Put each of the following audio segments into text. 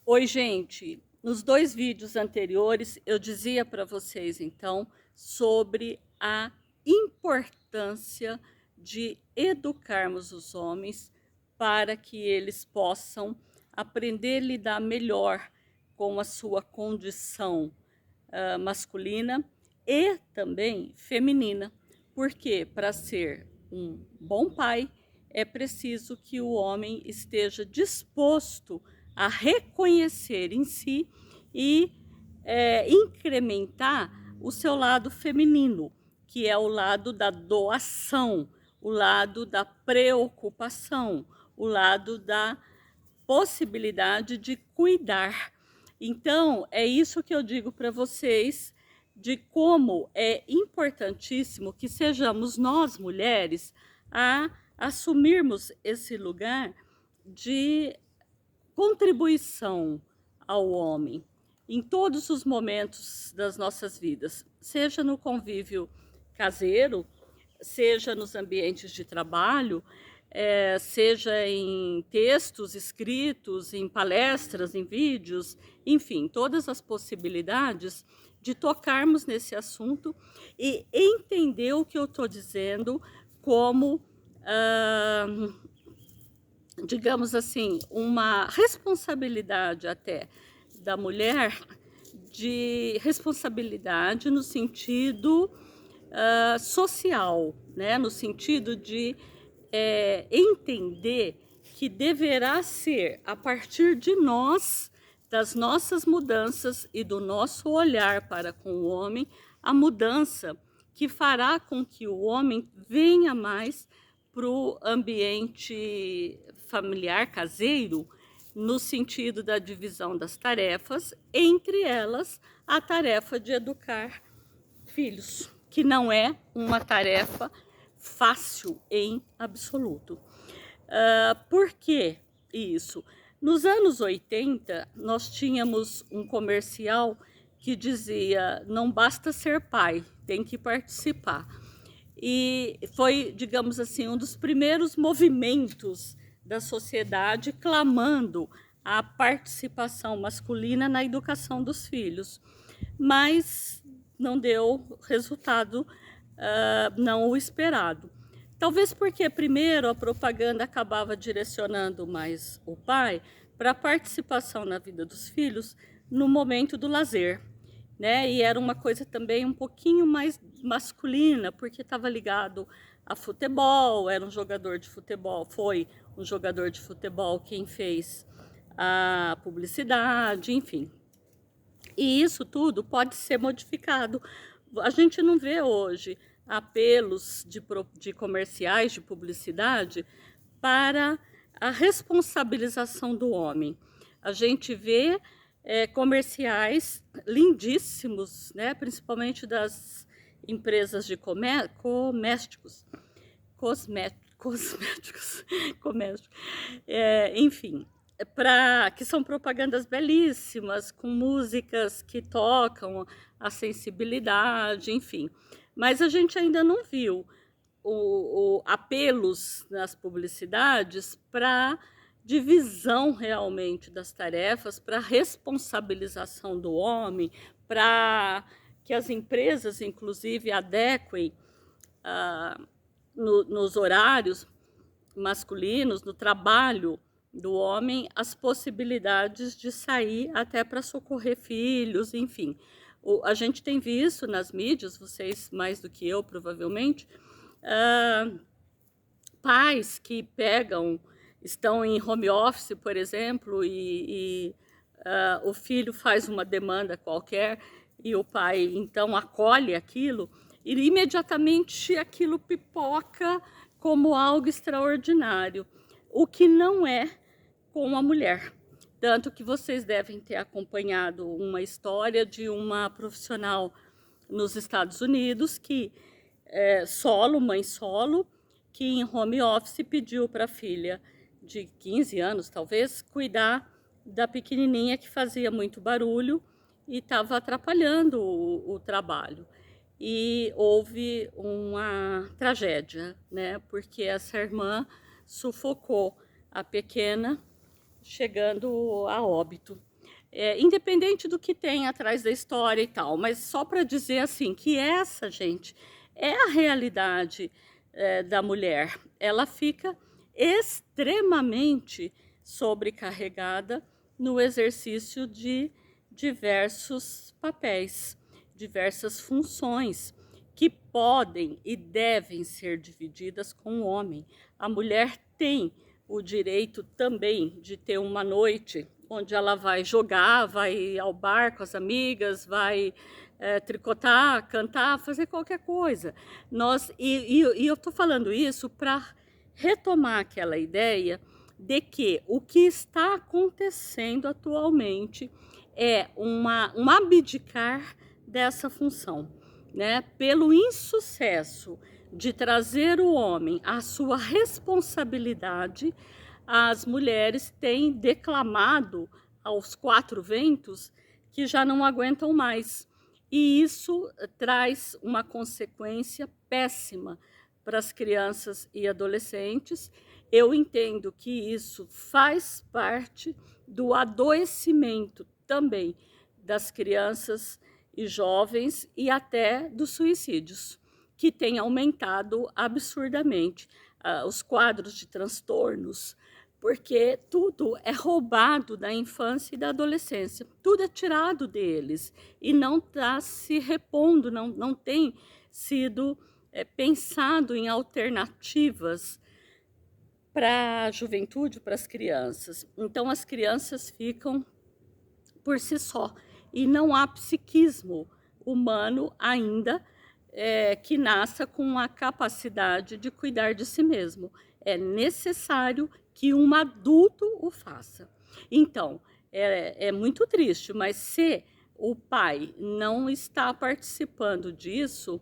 Oi, gente. Nos dois vídeos anteriores, eu dizia para vocês, então, sobre a importância de educarmos os homens para que eles possam aprender a lidar melhor com a sua condição masculina e também feminina. Porque para ser um bom pai, é preciso que o homem esteja disposto a reconhecer em si e incrementar o seu lado feminino, que é o lado da doação, o lado da preocupação, o lado da possibilidade de cuidar. Então, é isso que eu digo para vocês, de como é importantíssimo que sejamos nós, mulheres, a assumirmos esse lugar de contribuição ao homem em todos os momentos das nossas vidas, seja no convívio caseiro, seja nos ambientes de trabalho, seja em textos escritos, em palestras, em vídeos, enfim, todas as possibilidades de tocarmos nesse assunto e entender o que eu estou dizendo como, digamos assim, uma responsabilidade até da mulher, de responsabilidade no sentido social, né? No sentido de entender que deverá ser a partir de nós, das nossas mudanças e do nosso olhar para com o homem, a mudança que fará com que o homem venha mais para o ambiente familiar caseiro, no sentido da divisão das tarefas, entre elas a tarefa de educar filhos, que não é uma tarefa fácil em absoluto. Por que isso? Nos anos 80, nós tínhamos um comercial que dizia: não basta ser pai, tem que participar. E foi, digamos assim, um dos primeiros movimentos da sociedade clamando a participação masculina na educação dos filhos. Mas não deu resultado não o esperado. Talvez porque primeiro a propaganda acabava direcionando mais o pai para a participação na vida dos filhos no momento do lazer, né? E era uma coisa também um pouquinho mais masculina, porque estava ligado a futebol, era um jogador de futebol, foi um jogador de futebol quem fez a publicidade, enfim. E isso tudo pode ser modificado. A gente não vê hoje apelos de comerciais, de publicidade, para a responsabilização do homem. A gente vê comerciais lindíssimos, né? Principalmente das empresas de comésticos, cosméticos, comércio, enfim, que são propagandas belíssimas, com músicas que tocam a sensibilidade, enfim. Mas a gente ainda não viu apelos nas publicidades para divisão realmente das tarefas, para responsabilização do homem, para que as empresas, inclusive, adequem nos horários masculinos, no trabalho do homem, as possibilidades de sair até para socorrer filhos, enfim. A gente tem visto nas mídias, vocês mais do que eu, provavelmente, pais que estão em home office, por exemplo, e o filho faz uma demanda qualquer e o pai então acolhe aquilo, e imediatamente aquilo pipoca como algo extraordinário, o que não é com a mulher. Tanto que vocês devem ter acompanhado uma história de uma profissional nos Estados Unidos que mãe solo, que em home office pediu para a filha de 15 anos, talvez, cuidar da pequenininha que fazia muito barulho e estava atrapalhando o trabalho. E houve uma tragédia, né? Porque essa irmã sufocou a pequena, chegando a óbito. independente do que tem atrás da história e tal, mas só para dizer assim que essa, gente, é a realidade da mulher. Ela fica extremamente sobrecarregada no exercício de diversos papéis, diversas funções que podem e devem ser divididas com o homem. A mulher tem o direito também de ter uma noite onde ela vai jogar, vai ao bar com as amigas, vai tricotar, cantar, fazer qualquer coisa. E eu estou falando isso para retomar aquela ideia de que o que está acontecendo atualmente é um abdicar dessa função, né? Pelo insucesso de trazer o homem à sua responsabilidade, as mulheres têm declamado aos quatro ventos que já não aguentam mais. E isso traz uma consequência péssima para as crianças e adolescentes. Eu entendo que isso faz parte do adoecimento também das crianças e jovens e até dos suicídios, que tem aumentado absurdamente os quadros de transtornos, porque tudo é roubado da infância e da adolescência, tudo é tirado deles e não está se repondo, não tem sido pensado em alternativas para a juventude, para as crianças. Então as crianças ficam por si só e não há psiquismo humano ainda que nasça com a capacidade de cuidar de si mesmo. É necessário que um adulto o faça. Então, é muito triste, mas se o pai não está participando disso,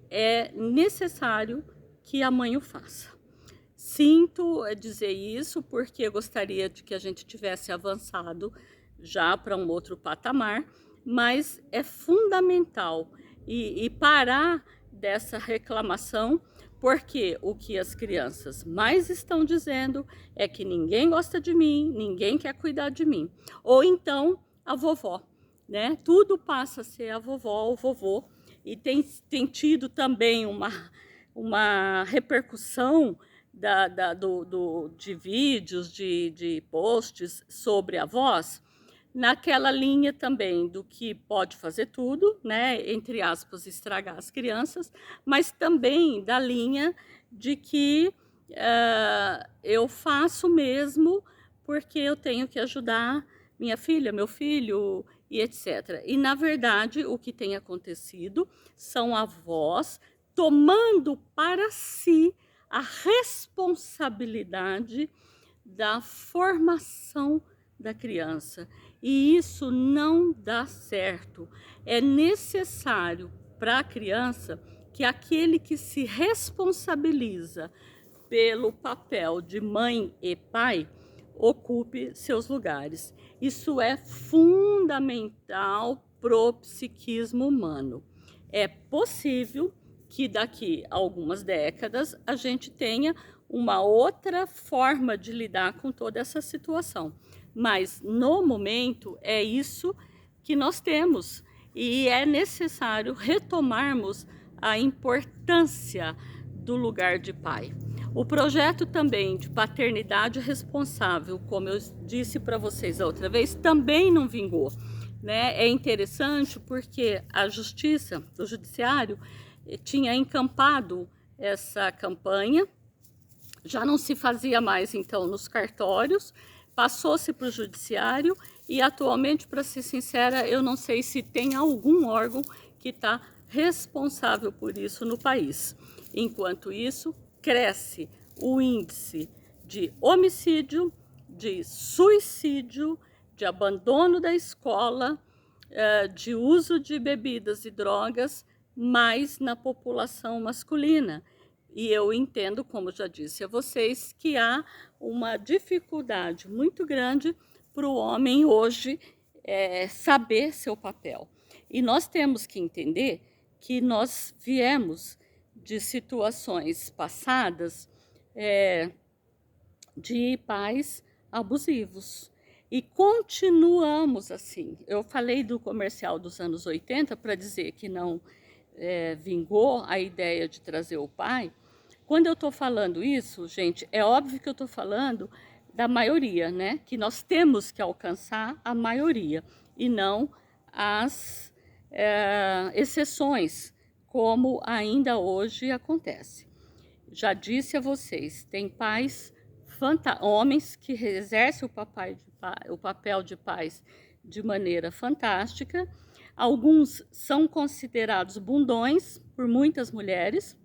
é necessário que a mãe o faça. Sinto dizer isso porque eu gostaria de que a gente tivesse avançado já para um outro patamar, mas é fundamental e parar dessa reclamação, porque o que as crianças mais estão dizendo é que ninguém gosta de mim, ninguém quer cuidar de mim. Ou então a vovó, né? Tudo passa a ser a vovó ou o vovô. E tem tido também uma repercussão de vídeos, de posts sobre avós, naquela linha também do que pode fazer tudo, né, entre aspas, estragar as crianças, mas também da linha de que eu faço mesmo porque eu tenho que ajudar minha filha, meu filho e etc. E, na verdade, o que tem acontecido são avós tomando para si a responsabilidade da formação da criança. E isso não dá certo. É necessário para a criança que aquele que se responsabiliza pelo papel de mãe e pai ocupe seus lugares. Isso é fundamental pro psiquismo humano. É possível que daqui a algumas décadas a gente tenha uma outra forma de lidar com toda essa situação. Mas, no momento, é isso que nós temos. E é necessário retomarmos a importância do lugar de pai. O projeto também de paternidade responsável, como eu disse para vocês a outra vez, também não vingou, né? É interessante porque a justiça, o judiciário, tinha encampado essa campanha, já não se fazia mais então nos cartórios, passou-se para o judiciário e atualmente, para ser sincera, eu não sei se tem algum órgão que está responsável por isso no país. Enquanto isso, cresce o índice de homicídio, de suicídio, de abandono da escola, de uso de bebidas e drogas, mais na população masculina. E eu entendo, como já disse a vocês, que há uma dificuldade muito grande para o homem hoje saber seu papel. E nós temos que entender que nós viemos de situações passadas de pais abusivos. E continuamos assim. Eu falei do comercial dos anos 80 para dizer que não vingou a ideia de trazer o pai. Quando eu estou falando isso, gente, é óbvio que eu estou falando da maioria, né? Que nós temos que alcançar a maioria e não as exceções, como ainda hoje acontece. Já disse a vocês, tem pais, homens que exercem o papel de pais de maneira fantástica. Alguns são considerados bundões por muitas mulheres,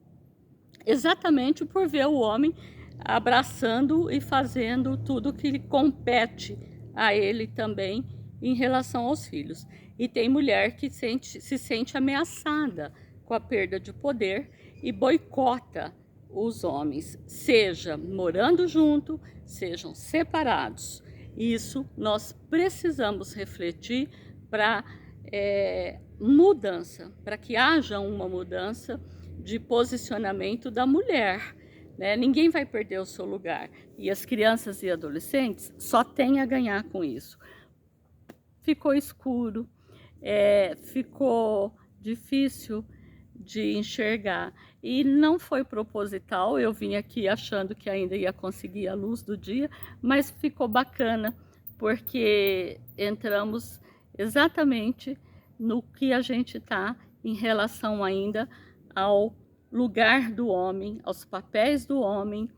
exatamente por ver o homem abraçando e fazendo tudo que lhe compete a ele também em relação aos filhos. E tem mulher que se sente ameaçada com a perda de poder e boicota os homens, seja morando junto, sejam separados. Isso nós precisamos refletir para mudança, para que haja uma mudança de posicionamento da mulher, né? Ninguém vai perder o seu lugar. E as crianças e adolescentes só têm a ganhar com isso. Ficou escuro, ficou difícil de enxergar. E não foi proposital, eu vim aqui achando que ainda ia conseguir a luz do dia, mas ficou bacana, porque entramos exatamente no que a gente está em relação ainda ao lugar do homem, aos papéis do homem,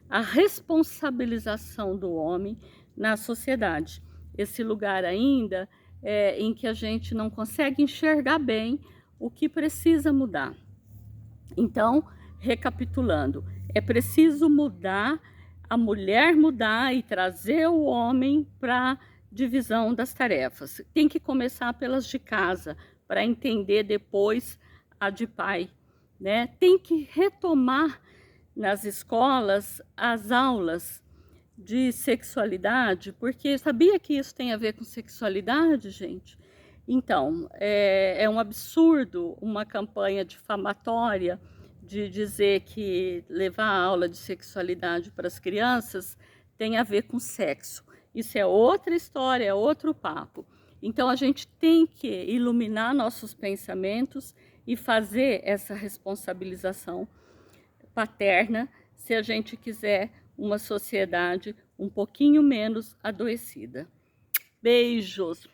a responsabilização do homem na sociedade. Esse lugar ainda em que a gente não consegue enxergar bem o que precisa mudar. Então, recapitulando, é preciso mudar, a mulher mudar e trazer o homem para divisão das tarefas. Tem que começar pelas de casa, para entender depois a de pai, né? Tem que retomar nas escolas as aulas de sexualidade, porque sabia que isso tem a ver com sexualidade, gente? Então, é um absurdo uma campanha difamatória de dizer que levar a aula de sexualidade para as crianças tem a ver com sexo. Isso é outra história, é outro papo. Então, a gente tem que iluminar nossos pensamentos e fazer essa responsabilização paterna se a gente quiser uma sociedade um pouquinho menos adoecida. Beijos!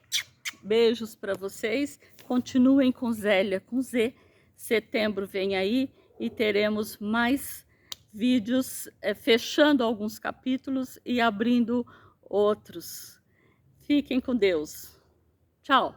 Beijos para vocês. Continuem com Zélia com Z. Setembro vem aí e teremos mais vídeos fechando alguns capítulos e abrindo outros. Fiquem com Deus. Tchau!